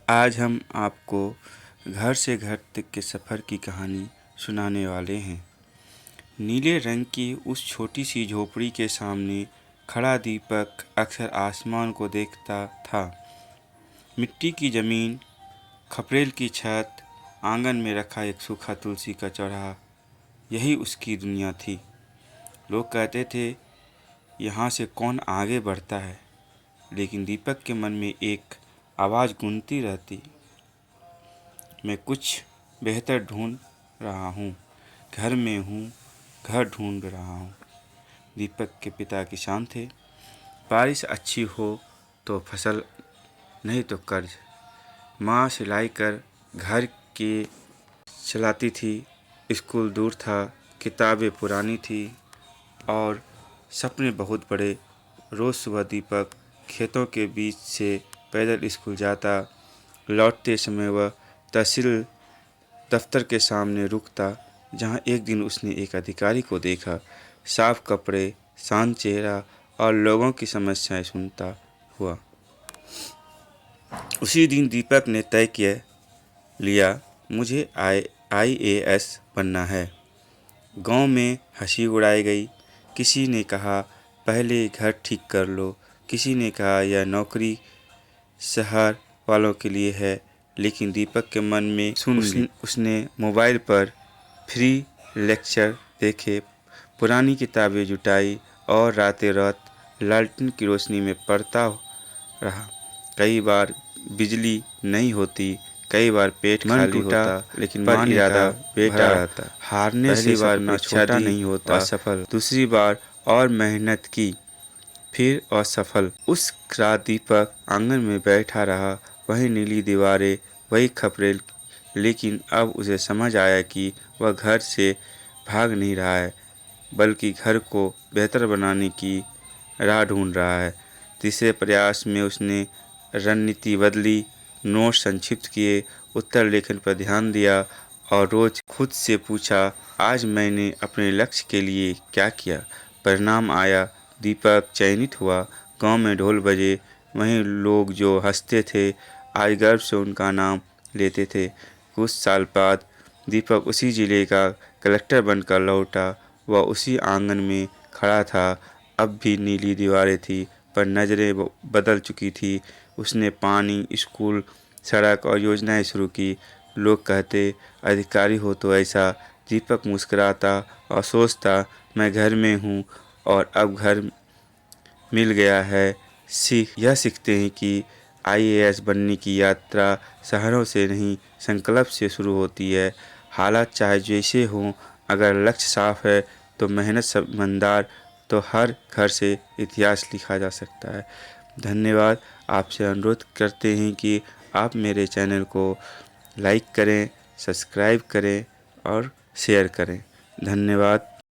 आज हम आपको घर से घर तक के सफ़र की कहानी सुनाने वाले हैं। नीले रंग की उस छोटी सी झोपड़ी के सामने खड़ा दीपक अक्सर आसमान को देखता था। मिट्टी की ज़मीन, खपरेल की छत, आंगन में रखा एक सूखा तुलसी का चौराहा, यही उसकी दुनिया थी। लोग कहते थे, यहाँ से कौन आगे बढ़ता है, लेकिन दीपक के मन में एक आवाज़ गूंजती रहती, मैं कुछ बेहतर ढूंढ रहा हूँ, घर में हूँ, घर ढूंढ रहा हूँ। दीपक के पिता किसान थे। बारिश अच्छी हो तो फसल, नहीं तो कर्ज। माँ सिलाई कर घर के चलाती थी। स्कूल दूर था, किताबें पुरानी थी और सपने बहुत बड़े। रोज़ सुबह दीपक खेतों के बीच से पैदल स्कूल जाता। लौटते समय वह तहसील दफ्तर के सामने रुकता, जहाँ एक दिन उसने एक अधिकारी को देखा। साफ कपड़े, शांत चेहरा और लोगों की समस्याएं सुनता हुआ। उसी दिन दीपक ने तय किया लिया, मुझे IAS बनना है। गांव में हंसी उड़ाई गई। किसी ने कहा, पहले घर ठीक कर लो। किसी ने कहा, यह नौकरी शहर वालों के लिए है। लेकिन दीपक के मन में उसने मोबाइल पर फ्री लेक्चर देखे, पुरानी किताबें जुटाई और रातें रात लालटेन की रोशनी में पढ़ता रहा। कई बार बिजली नहीं होती, कई बार पेट खाली होता, लेकिन पर इरादा बेटा रहता। हारने से सपना छोटा नहीं होता, असफल। दूसरी बार और मेहनत की, फिर असफल। उस रात दीपक आंगन में बैठा रहा, वही नीली दीवारें, वही खपरेल। लेकिन अब उसे समझ आया कि वह घर से भाग नहीं रहा है, बल्कि घर को बेहतर बनाने की राह ढूंढ रहा है। तीसरे प्रयास में उसने रणनीति बदली, नोट संक्षिप्त किए, उत्तर लेखन पर ध्यान दिया और रोज खुद से पूछा, आज मैंने अपने लक्ष्य के लिए क्या किया। परिणाम आया, दीपक चयनित हुआ। गांव में ढोल बजे, वहीं लोग जो हंसते थे आज गर्व से उनका नाम लेते थे। कुछ साल बाद दीपक उसी जिले का कलेक्टर बनकर लौटा। वह उसी आंगन में खड़ा था। अब भी नीली दीवारें थी, पर नज़रें बदल चुकी थी। उसने पानी, स्कूल, सड़क और योजनाएं शुरू की। लोग कहते, अधिकारी हो तो ऐसा। दीपक मुस्कुराता और सोचता, मैं घर में हूँ और अब घर मिल गया है। सीखते हैं कि IAS बनने की यात्रा शहरों से नहीं, संकल्प से शुरू होती है। हालात चाहे जैसे हों, अगर लक्ष्य साफ है तो मेहनत समझदार, तो हर घर से इतिहास लिखा जा सकता है। धन्यवाद। आपसे अनुरोध करते हैं कि आप मेरे चैनल को लाइक करें, सब्सक्राइब करें और शेयर करें। धन्यवाद।